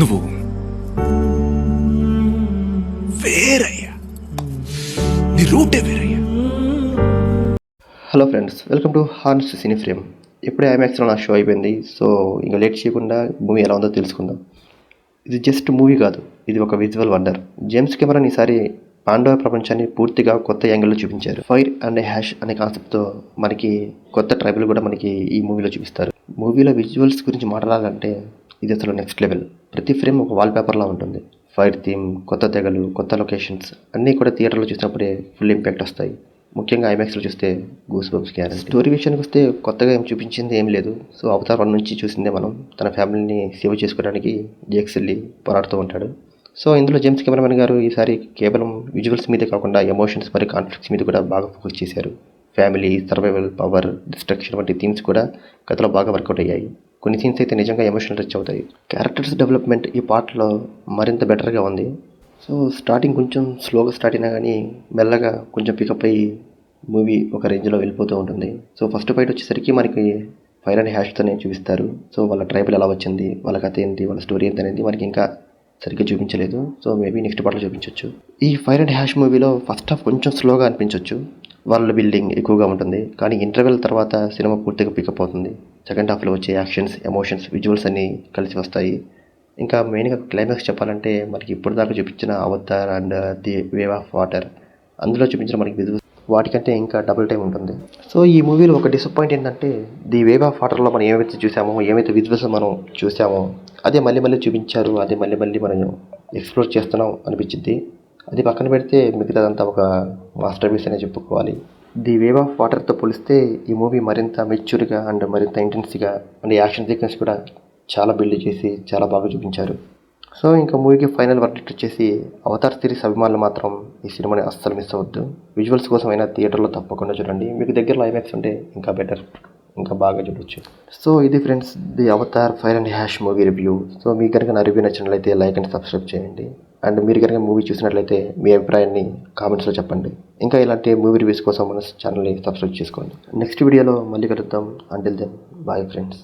నువ్వు వేరయ్యా, నీ రూటే వేరయ్యా. Hello friends, welcome to horns cine frame. ఇప్పుడే ఐమాక్స్లో నా షో అయిపోయింది. సో ఇంకా లేట్ చేయకుండా మూవీ ఎలా ఉందో తెలుసుకుందాం. ఇది జస్ట్ మూవీ కాదు, ఇది ఒక విజువల్ వండర్. జేమ్స్ కెమెరాన్ ఈసారి పాండవ ప్రపంచాన్ని పూర్తిగా కొత్త యాంగిల్లో చూపించారు. ఫైర్ అండ్ హ్యాష్ అనే కాన్సెప్ట్తో మనకి కొత్త ట్రైబుల్ కూడా మనకి ఈ మూవీలో చూపిస్తారు. మూవీలో విజువల్స్ గురించి మాట్లాడాలంటే ఇది అసలు నెక్స్ట్ లెవెల్. ప్రతి ఫ్రేమ్ ఒక వాల్ పేపర్లా ఉంటుంది. ఫైర్ థీమ్, కొత్త తెగలు, కొత్త లొకేషన్స్ అన్నీ కూడా థియేటర్లో చూసినప్పుడే ఫుల్ ఇంపాక్ట్ వస్తాయి. ముఖ్యంగా ఐమాక్స్లో చూస్తే గూస్ బంప్స్ గ్యారెంటీ. స్టోరీ విషయానికి వస్తే కొత్తగా ఏం చూపించింది ఏం లేదు. సో అవతార్ 1 నుంచి చూసిందే మనం. తన ఫ్యామిలీని సేవ్ చేసుకోవడానికి జేక్స్ వెళ్ళి పోరాడుతూ ఉంటాడు. సో ఇందులో జేమ్స్ కెమెరామెన్ గారు ఈసారి కేవలం విజువల్స్ మీదే కాకుండా ఎమోషన్స్ మరియు కాన్ఫ్లిక్ట్స్ మీద కూడా బాగా ఫోకస్ చేశారు. ఫ్యామిలీ, సర్వైవల్, పవర్, డిస్ట్రక్షన్ వంటి థీమ్స్ కూడా కథలో బాగా వర్కౌట్ అయ్యాయి. కొన్ని సీన్స్ అయితే నిజంగా ఎమోషనల్ టచ్ అవుతాయి. క్యారెక్టర్స్ డెవలప్మెంట్ ఈ పార్ట్లో మరింత బెటర్గా ఉంది. సో స్టార్టింగ్ కొంచెం స్లోగా స్టార్ట్ అయినా కానీ మెల్లగా కొంచెం పికప్ అయ్యి మూవీ ఒక రేంజ్లో వెళ్ళిపోతూ ఉంటుంది. సో ఫస్ట్ ఫైట్ వచ్చేసరికి మనకి ఫైర్ అండ్ హ్యాష్తోనే చూపిస్తారు. సో వాళ్ళ ట్రైబల్ ఎలా వచ్చింది, వాళ్ళ కథ ఏంటి, వాళ్ళ స్టోరీ ఏంటి అనేది మనకి ఇంకా సరిగ్గా చూపించలేదు. సో మేబీ నెక్స్ట్ పార్ట్లో చూపించవచ్చు. ఈ ఫైర్ అండ్ హ్యాష్ మూవీలో ఫస్ట్ హాఫ్ కొంచెం స్లోగా అనిపించవచ్చు. వాళ్ళ బిల్డింగ్ ఎక్కువగా ఉంటుంది, కానీ ఇంటర్వెల్ తర్వాత సినిమా పూర్తిగా పికప్ అవుతుంది. సెకండ్ హాఫ్లో వచ్చే యాక్షన్స్, ఎమోషన్స్, విజువల్స్ అన్నీ కలిసి వస్తాయి. ఇంకా మెయిన్గా క్లైమాక్స్ చెప్పాలంటే మనకి ఇప్పటిదాకా చూపించిన Avatar and the wave of water, అందులో చూపించిన మనకి విజువల్స్ వాటికంటే ఇంకా డబుల్ టైం ఉంటుంది. సో ఈ మూవీలో ఒక డిసప్పాయింట్ ఏంటంటే ది వేవ్ ఆఫ్ వాటర్లో మనం ఏమైతే చూసామో, ఏమైతే విజువల్స్ మనం చూసామో అదే మళ్ళీ మళ్ళీ చూపించారు, అదే మళ్ళీ మళ్ళీ మనం ఎక్స్ప్లోర్ చేస్తున్నాం అనిపించింది. అది పక్కన పెడితే మిగతాదంతా ఒక మాస్టర్ పీస్ అనే చెప్పుకోవాలి. ది వేవ్ ఆఫ్ వాటర్తో పోలిస్తే ఈ మూవీ మరింత మెచ్యూర్గా అండ్ మరింత ఇంటెన్స్గా అండ్ యాక్షన్ సీక్వెన్స్ కూడా చాలా బిల్డ్ చేసి చాలా బాగా చూపించారు. సో ఇంకా మూవీకి ఫైనల్ వర్డిక్ట్ వచ్చేసి అవతార్ సిరీస్ అభిమానులు మాత్రం ఈ సినిమాని అస్సలు మిస్ అవ్వద్దు. విజువల్స్ కోసం అయినా థియేటర్లో తప్పకుండా చూడండి. మీకు దగ్గరలో ఐమాక్స్ ఉంటే ఇంకా బెటర్, ఇంకా బాగా చూడొచ్చు. సో ఇది friends, the Avatar fire and hash movie review. So మీకు కనుక నా రివ్యూ నచ్చినట్లయితే లైక్ అండ్ సబ్స్క్రైబ్ చేయండి. అండ్ మీరు కనుక మూవీ చూసినట్లయితే మీ అభిప్రాయాన్ని కామెంట్స్లో చెప్పండి. ఇంకా ఇలాంటి మూవీ రివ్యూస్ కోసం మన ఛానల్ని సబ్స్క్రైబ్ చేసుకోండి. నెక్స్ట్ వీడియోలో మళ్ళీ కలుద్దాం. Until then, bye friends.